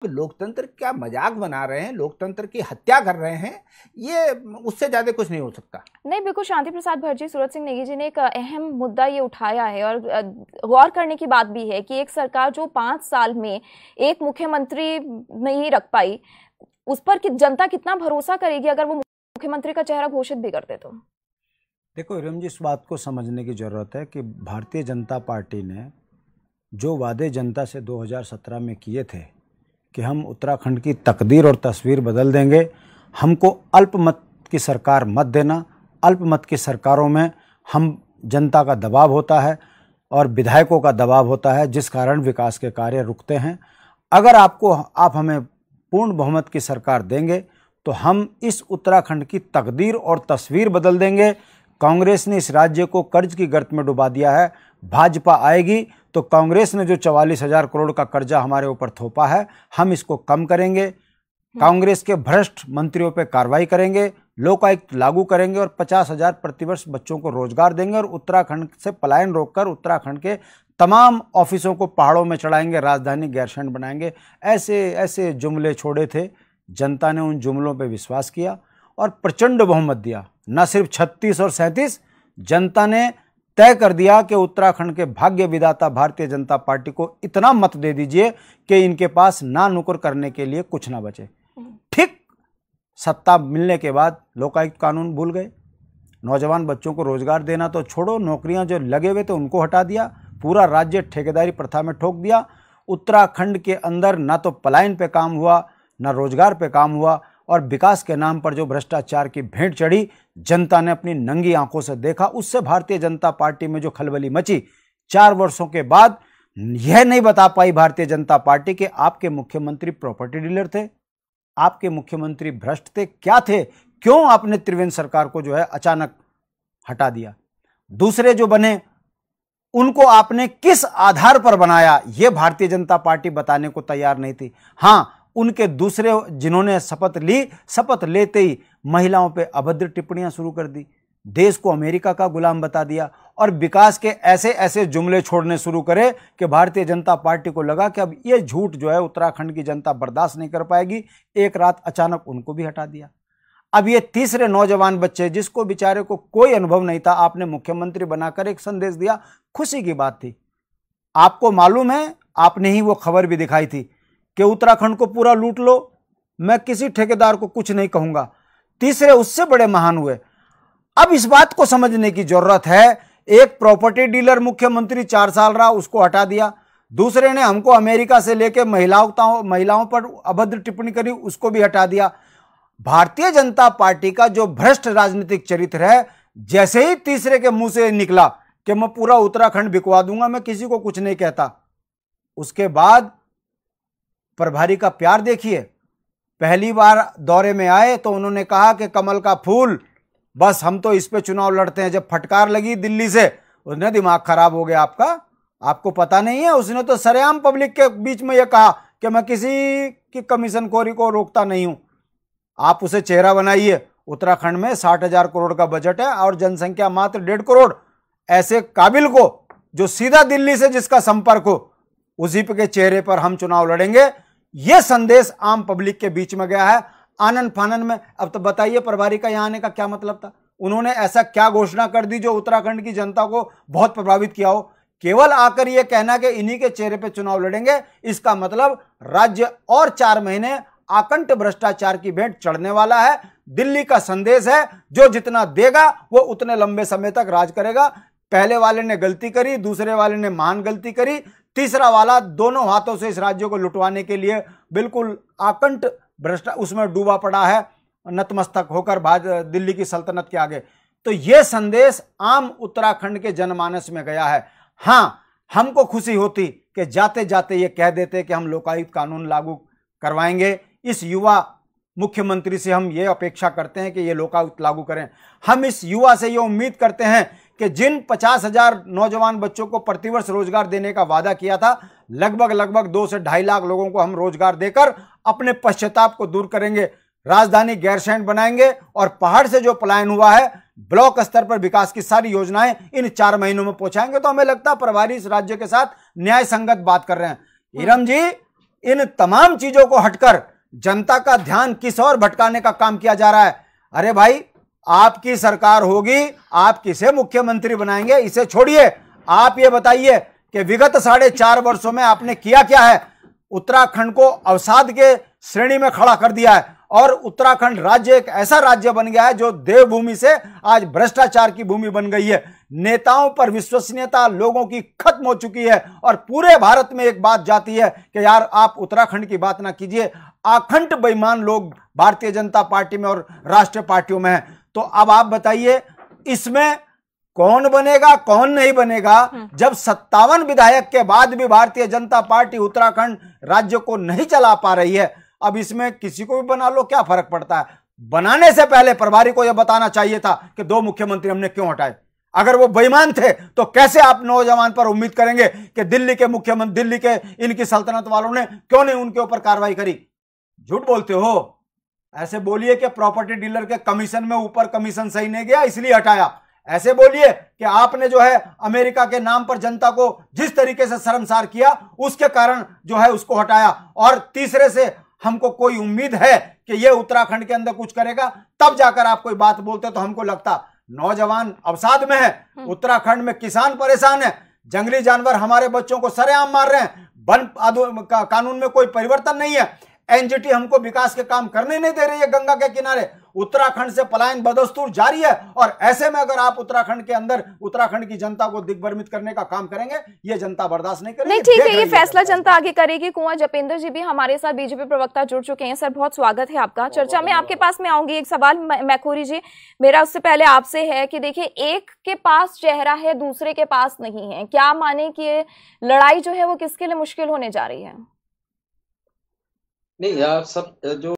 लोकतंत्र क्या मजाक बना रहे हैं, लोकतंत्र की हत्या कर रहे हैं, ये उससे ज्यादा कुछ नहीं हो सकता। नहीं, बिल्कुल शांति प्रसाद भट्ट जी, सूरज सिंह नेगी जी ने एक अहम मुद्दा ये उठाया है और गौर करने की बात भी है कि एक सरकार जो 5 साल में एक मुख्यमंत्री नहीं रख पाई, उस पर कि जनता कितना भरोसा करेगी अगर वो मुख्यमंत्री का चेहरा घोषित भी करते तो। देखो इरम जी, इस बात को समझने की जरूरत है कि भारतीय जनता पार्टी ने जो वादे जनता से 2017 में किए थे कि हम उत्तराखंड की तकदीर और तस्वीर बदल देंगे, हमको अल्पमत की सरकार मत देना, अल्पमत की सरकारों में हम जनता का दबाव होता है और विधायकों का दबाव होता है, जिस कारण विकास के कार्य रुकते हैं। अगर आप हमें पूर्ण बहुमत की सरकार देंगे तो हम इस उत्तराखंड की तकदीर और तस्वीर बदल देंगे। कांग्रेस ने इस राज्य को कर्ज की गर्त में डुबा दिया है। भाजपा आएगी तो कांग्रेस ने जो 44,000 करोड़ का कर्जा हमारे ऊपर थोपा है, हम इसको कम करेंगे। कांग्रेस के भ्रष्ट मंत्रियों पर कार्रवाई करेंगे, लोकायुक्त लागू करेंगे और 50,000 प्रतिवर्ष बच्चों को रोजगार देंगे और उत्तराखंड से पलायन रोककर उत्तराखंड के तमाम ऑफिसों को पहाड़ों में चढ़ाएंगे, राजधानी गैरसैंण बनाएंगे। ऐसे ऐसे जुमले छोड़े थे, जनता ने उन जुमलों पर विश्वास किया और प्रचंड बहुमत दिया। न सिर्फ 36 और 37, जनता ने तय कर दिया कि उत्तराखंड के भाग्य विधाता भारतीय जनता पार्टी को इतना मत दे दीजिए कि इनके पास ना नुकर करने के लिए कुछ ना बचे। ठीक सत्ता मिलने के बाद लोकायुक्त कानून भूल गए, नौजवान बच्चों को रोजगार देना तो छोड़ो, नौकरियां जो लगे हुए थे उनको हटा दिया, पूरा राज्य ठेकेदारी प्रथा में ठोक दिया। उत्तराखंड के अंदर ना तो पलायन पे काम हुआ, ना रोजगार पे काम हुआ और विकास के नाम पर जो भ्रष्टाचार की भेंट चढ़ी, जनता ने अपनी नंगी आंखों से देखा। उससे भारतीय जनता पार्टी में जो खलबली मची, 4 वर्षों के बाद यह नहीं बता पाई भारतीय जनता पार्टी कि आपके मुख्यमंत्री प्रॉपर्टी डीलर थे, आपके मुख्यमंत्री भ्रष्ट थे, क्या थे, क्यों आपने त्रिवेंद्र सरकार को जो है अचानक हटा दिया। दूसरे जो बने उनको आपने किस आधार पर बनाया, यह भारतीय जनता पार्टी बताने को तैयार नहीं थी। हां, उनके दूसरे जिन्होंने शपथ ली, शपथ लेते ही महिलाओं पे अभद्र टिप्पणियां शुरू कर दी, देश को अमेरिका का गुलाम बता दिया और विकास के ऐसे ऐसे जुमले छोड़ने शुरू करे कि भारतीय जनता पार्टी को लगा कि अब ये झूठ जो है उत्तराखंड की जनता बर्दाश्त नहीं कर पाएगी। एक रात अचानक उनको भी हटा दिया। अब ये तीसरे नौजवान बच्चे, जिसको बेचारे को कोई अनुभव नहीं था, आपने मुख्यमंत्री बनाकर एक संदेश दिया, खुशी की बात थी। आपको मालूम है, आपने ही वो खबर भी दिखाई थी कि उत्तराखंड को पूरा लूट लो, मैं किसी ठेकेदार को कुछ नहीं कहूंगा। तीसरे उससे बड़े महान हुए। अब इस बात को समझने की जरूरत है, एक प्रॉपर्टी डीलर मुख्यमंत्री 4 साल रहा, उसको हटा दिया। दूसरे ने हमको अमेरिका से लेकर महिलाओं पर अभद्र टिप्पणी करी, उसको भी हटा दिया। भारतीय जनता पार्टी का जो भ्रष्ट राजनीतिक चरित्र है, जैसे ही तीसरे के मुंह से निकला कि मैं पूरा उत्तराखंड बिकवा दूंगा, मैं किसी को कुछ नहीं कहता, उसके बाद प्रभारी का प्यार देखिए। पहली बार दौरे में आए तो उन्होंने कहा कि कमल का फूल, बस हम तो इस पे चुनाव लड़ते हैं। जब फटकार लगी दिल्ली से, उसने दिमाग खराब हो गया आपका, आपको पता नहीं है। उसने तो सरेआम पब्लिक के बीच में यह कहा कि मैं किसी की कमीशनखोरी को रोकता नहीं हूं। आप उसे चेहरा बनाइए। उत्तराखंड में 60,000 करोड़ का बजट है और जनसंख्या मात्र 1.5 करोड़। ऐसे काबिल को जो सीधा दिल्ली से जिसका संपर्क हो, उसी के चेहरे पर हम चुनाव लड़ेंगे, यह संदेश आम पब्लिक के बीच में गया है आनन फानन में। अब तो बताइए प्रभारी का यहां आने का क्या मतलब था? उन्होंने ऐसा क्या घोषणा कर दी जो उत्तराखंड की जनता को बहुत प्रभावित किया हो? केवल आकर यह कहना कि इन्हीं के चेहरे पे चुनाव लड़ेंगे, इसका मतलब राज्य और 4 महीने आकंठ भ्रष्टाचार की भेंट चढ़ने वाला है। दिल्ली का संदेश है, जो जितना देगा वो उतने लंबे समय तक राज करेगा। पहले वाले ने गलती करी, दूसरे वाले ने महान गलती करी, तीसरा वाला दोनों हाथों से इस राज्य को लुटवाने के लिए बिल्कुल आकंठ उसमें डूबा पड़ा है, नतमस्तक होकर दिल्ली की सल्तनत के आगे। तो यह संदेश आम उत्तराखंड के जनमानस में गया है। हां, हमको खुशी होती कि जाते जाते ये कह देते कि हम लोकायुक्त कानून लागू करवाएंगे। इस युवा मुख्यमंत्री से हम ये अपेक्षा करते हैं कि ये लोकायुक्त लागू करें। हम इस युवा से ये उम्मीद करते हैं कि जिन 50,000 नौजवान बच्चों को प्रतिवर्ष रोजगार देने का वादा किया था, लगभग 2 से 2.5 लाख लोगों को हम रोजगार देकर अपने पश्चाताप को दूर करेंगे। राजधानी गैरसैंण बनाएंगे और पहाड़ से जो पलायन हुआ है, ब्लॉक स्तर पर विकास की सारी योजनाएं इन 4 महीनों में पहुंचाएंगे। तो हमें लगता है प्रभारी इस राज्य के साथ न्याय संगत बात कर रहे हैं। इरम जी, इन तमाम चीजों को हटकर जनता का ध्यान किस और भटकाने का काम किया जा रहा है। अरे भाई, आपकी सरकार होगी, आप किसे मुख्यमंत्री बनाएंगे इसे छोड़िए। आप ये बताइए कि विगत 4.5 वर्षों में आपने किया क्या है। उत्तराखंड को अवसाद के श्रेणी में खड़ा कर दिया है और उत्तराखंड राज्य एक ऐसा राज्य बन गया है जो देवभूमि से आज भ्रष्टाचार की भूमि बन गई है। नेताओं पर विश्वसनीयता लोगों की खत्म हो चुकी है और पूरे भारत में एक बात जाती है कि यार आप उत्तराखंड की बात ना कीजिए। आखंड बेईमान लोग भारतीय जनता पार्टी में और राष्ट्रीय पार्टियों में हैं। तो अब आप बताइए इसमें कौन बनेगा कौन नहीं बनेगा, जब 57 विधायक के बाद भी भारतीय जनता पार्टी उत्तराखंड राज्य को नहीं चला पा रही है। अब इसमें किसी को भी बना लो, क्या फर्क पड़ता है। बनाने से पहले प्रभारी को यह बताना चाहिए था कि 2 मुख्यमंत्री हमने क्यों हटाए। अगर वो बेईमान थे तो कैसे आप नौजवान पर उम्मीद करेंगे कि दिल्ली के मुख्यमंत्री, दिल्ली के इनकी सल्तनत वालों ने क्यों नहीं उनके ऊपर कार्रवाई करी। झूठ बोलते हो। ऐसे बोलिए कि प्रॉपर्टी डीलर के कमीशन में ऊपर कमीशन सही नहीं गया इसलिए हटाया। ऐसे बोलिए कि आपने जो है अमेरिका के नाम पर जनता को जिस तरीके से शर्मसार किया उसके कारण जो है उसको हटाया। और तीसरे से हमको कोई उम्मीद है कि ये उत्तराखंड के अंदर कुछ करेगा, तब जाकर आप कोई बात बोलते तो हमको लगता। नौजवान अवसाद में है, उत्तराखंड में किसान परेशान है, जंगली जानवर हमारे बच्चों को सरेआम मार रहे हैं, वन कानून में कोई परिवर्तन नहीं है, एनजीटी हमको विकास के काम करने नहीं दे रही है गंगा के किनारे, उत्तराखंड से पलायन बदस्तूर जारी है। और ऐसे में अगर आप उत्तराखंड के अंदर उत्तराखंड की जनता को दिग्भ्रमित करने का काम करेंगे, ये जनता बर्दाश्त नहीं करेगी। नहीं, ठीक है, ये फैसला जनता आगे करेगी। कुंवर जपेंद्र जी भी हमारे साथ बीजेपी प्रवक्ता जुड़ चुके हैं। सर, बहुत स्वागत है आपका। चर्चा में आपके पास में आऊंगी। एक सवाल मैखुरी जी मेरा उससे पहले आपसे है कि देखिए, एक के पास चेहरा है दूसरे के पास नहीं है, क्या माने कि ये लड़ाई जो है वो किसके लिए मुश्किल होने जा रही है? नहीं, आप सब जो